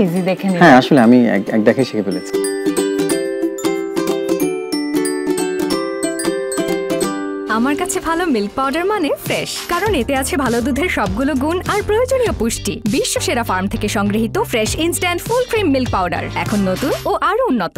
Easy দেখে নিন। হ্যাঁ আসলে আমি এক দেখে শিখে ফেলেছি। আমার কাছে ভালো মিল্ক পাউডার মানে ফ্রেশ, কারণ এতে আছে ভালো দুধের সবগুলো গুণ আর প্রয়োজনীয় পুষ্টি। বিশ্ব সেরা ফার্ম থেকে সংগৃহীত fresh instant full cream milk powder এখন নতুন ও আরো উন্নত।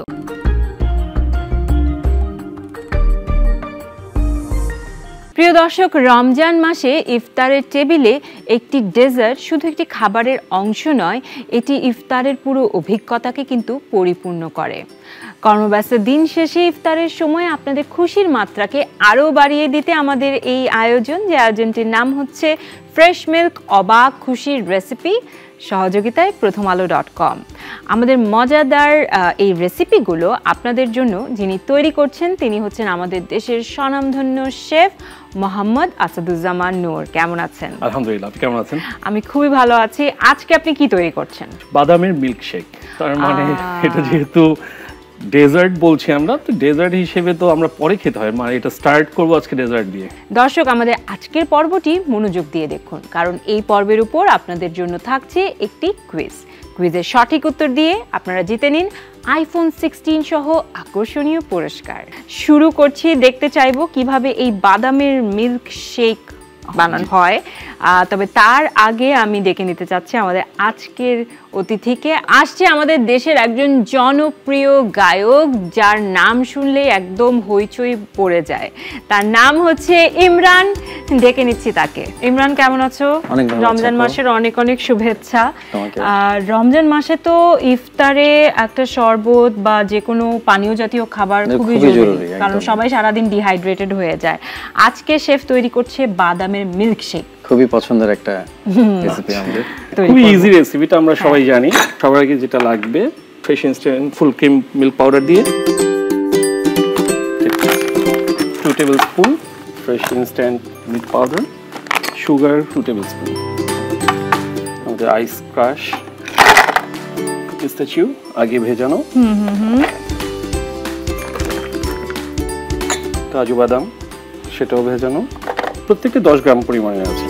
প্রিয় দর্শক, রমজান মাসে ইফতারের টেবিলে একটি ডেজার্ট শুধু একটি খাবারের অংশ নয়, এটি ইফতারের পুরো অভিজ্ঞতাকে কিন্তু পরিপূর্ণ করে। কর্মব্যস্ত দিন শেষে ইফতারের সময় আপনাদের খুশির মাত্রাকে আরও বাড়িয়ে দিতে আমাদের এই আয়োজন, যে আয়োজনটির নাম হচ্ছে ফ্রেশ মিল্ক অবাক খুশির রেসিপি, সহযোগিতায় প্রথমআলো.com। আমাদের মজাদার এই রেসিপিগুলো আপনাদের জন্য যিনি তৈরি করছেন তিনি হচ্ছেন আমাদের দেশের স্বনামধন্য শেফ মোহাম্মদ আসাদুজ্জামান নূর। কেমন আছেন? আলহামদুলিল্লাহ, আপনি কেমন আছেন? আমি খুবই ভালো আছি। আজকে আপনি কি তৈরি করছেন? বাদামের মিল্কশেক। তার মানে এটা যেহেতু ডেজার্ট বলছি আমরা, তো ডেজার্ট হিসেবে তো আমরা পরে খেতে হয়, মানে এটা স্টার্ট করব আজকে ডেজার্ট দিয়ে। দর্শক, আমাদের আজকের পর্বটি মনোযোগ দিয়ে দেখুন, কারণ এই পর্বের উপর আপনাদের জন্য থাকছে একটি কুইজ। কুইজের সঠিক উত্তর দিয়ে আপনারা জিতে নিন আইফোন 16 সহ আকর্ষণীয় পুরস্কার। শুরু করছি, দেখতে চাইবো কিভাবে এই বাদামের মিল্কশেক বানানো হয়। তবে তার আগে আমি ডেকে নিতে চাচ্ছি আমাদের আজকের অতিথিকে। আসছে আমাদের দেশের একজন জনপ্রিয় গায়ক, যার নাম শুনলে একদম হইচই পড়ে যায়। তার নাম হচ্ছে ইমরান। ডেকে নিচ্ছি তাকে। ইমরান, কেমন আছো? রমজান মাসের অনেক অনেক শুভেচ্ছা। রমজান মাসে তো ইফতারে একটা শরবত বা যে কোনো পানীয় জাতীয় খাবার খুবই জরুরি, কারণ সবাই সারাদিন ডিহাইড্রেটেড হয়ে যায়। আজকে শেফ তৈরি করছে বাদামের মিল্কশেক। খুবই পছন্দের একটা রেসিপি আমাদের। খুবই ইজি রেসিপিটা আমরা সবাই জানি। সবার আগে যেটা লাগবে, fresh instant full cream milk powder দিয়ে 2 tablespoon fresh instant milk powder, sugar 2 tablespoon, আমাদের আইস ক্রাশ পিস্তাচিও আগে ভেজানো, কাজু বাদাম সেটাও ভেজানো, প্রত্যেকটা 10 গ্রাম পরিমাণে আছে,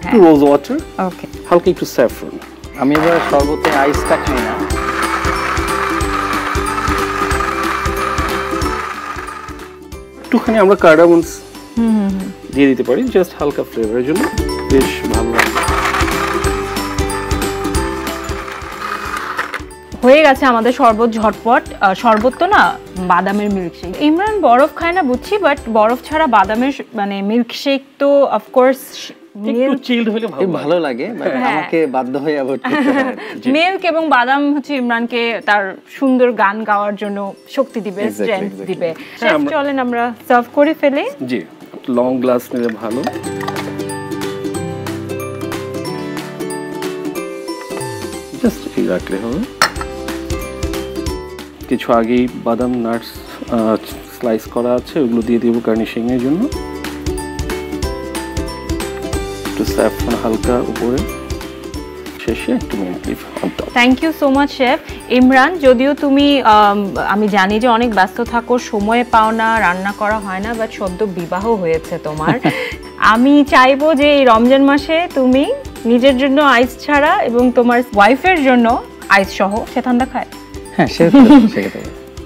একটু রোজ ওয়াটার, ওকে, হালকা একটু স্যাফরন। আমি এবার শরবতে আইসটা খাই না, একটুখানি আমরা কার্ডামন দিয়ে দিতে পারি, জাস্ট হালকা ফ্লেভারের জন্য, বেশ ভালো লাগে। হয়ে গেছে আমাদের শরবত ঝটপট। শরবত তো না, বাদামের মিল্কশেক। ইমরান বরফ খায় না বুঝছি, বাট বরফ ছাড়া বাদামের মানে মিল্কশেক তো অফকোর্স একটু চিলড হলে ভালো লাগে, বাট আমাকে বাধ্য হয়ে আবার মিল্ক এবং বাদাম হচ্ছে ইমরানকে তার সুন্দর গান গাওয়ার জন্য শক্তি দিবে, স্ট্রেংথ দিবে। চলেন আমরা সার্ভ করে ফেলি। জি, লং গ্লাস নিলে ভালো। জাস্ট এই রাখলে হবে। কিছু আগেই বাদাম নাটস স্লাইস করা আছে, ওগুলো দিয়ে দিব গার্নিশিং এর জন্য। একটু স্যাফরন হালকা উপরে, শেষে একটু mint leaf on top. Thank you so much chef. Imran, যদিও তুমি আমি জানি যে অনেক ব্যস্ত থাকো, সময় পাও না, রান্না করা হয় না, বাট সদ্য বিবাহ হয়েছে তোমার। আমি চাইবো যে এই রমজান মাসে তুমি নিজের জন্য আইস ছাড়া এবং তোমার ওয়াইফের জন্য আইস সহ, সে ঠান্ডা খায়? হ্যাঁ, সেটা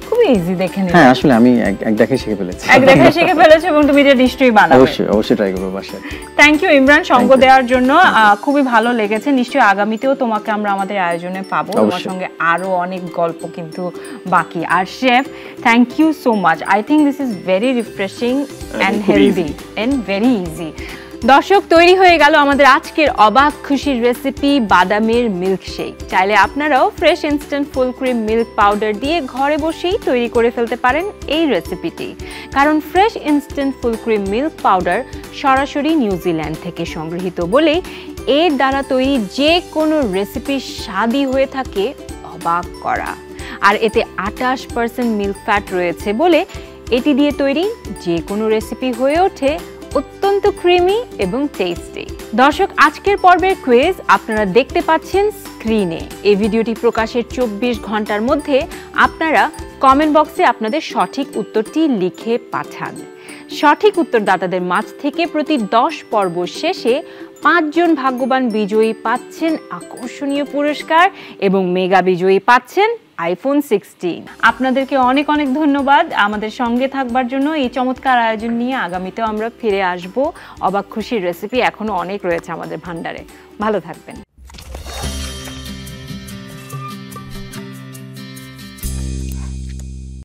খুবই ইজি দেখে নিন। হ্যাঁ আসলে আমি এক দেখে শিখে ফেলেছি। এক দেখে শিখে ফেলেছো এবং তুমি এটা নিশ্চয়ই বানাবে। অবশ্যই ট্রাই করব বাসায়। থ্যাংক ইউ ইমরান সঙ্গ দেওয়ার জন্য, খুবই ভালো লেগেছে। নিশ্চয়ই আগামীতেও তোমাকে আমরা আমাদের আয়োজনে পাবো, তোমার সঙ্গে আরো অনেক গল্প কিন্তু বাকি। আর chef, thank you so much. I think this is very refreshing and healthy and very easy. দর্শক, তৈরি হয়ে গেল আমাদের আজকের অবাক খুশির রেসিপি বাদামের মিল্কশেক। চাইলে আপনারাও fresh instant full cream milk powder দিয়ে ঘরে বসেই তৈরি করে ফেলতে পারেন এই রেসিপিটি, কারণ fresh instant full cream milk powder সরাসরি নিউজিল্যান্ড থেকে সংগৃহীত বলে এর দ্বারা তৈরি যে কোনো রেসিপির স্বাদই হয়ে থাকে অবাক করা। আর এতে 28% মিল্ক ফ্যাট রয়েছে বলে এটি দিয়ে তৈরি যে কোনো রেসিপি হয়ে ওঠে অত্যন্ত ক্রিমি এবং টেস্টি। দর্শক, আজকের পর্বের কুইজ আপনারা দেখতে পাচ্ছেন স্ক্রিনে। এই ভিডিওটি প্রকাশের 24 ঘন্টার মধ্যে আপনারা কমেন্ট বক্সে আপনাদের সঠিক উত্তরটি লিখে পাঠান। সঠিক উত্তরদাতাদের মাঝ থেকে প্রতি 10 পর্ব শেষে 5 জন ভাগ্যবান বিজয়ী পাচ্ছেন আকর্ষণীয় পুরস্কার এবং মেগা বিজয়ী পাচ্ছেন আইফোন 16। আপনাদেরকে অনেক অনেক ধন্যবাদ আমাদের সঙ্গে থাকবার জন্য। এই চমৎকার আয়োজন নিয়ে আগামীতেও আমরা ফিরে আসব। অবাক খুশির রেসিপি এখনো অনেক রয়েছে আমাদের ভান্ডারে। ভালো থাকবেন।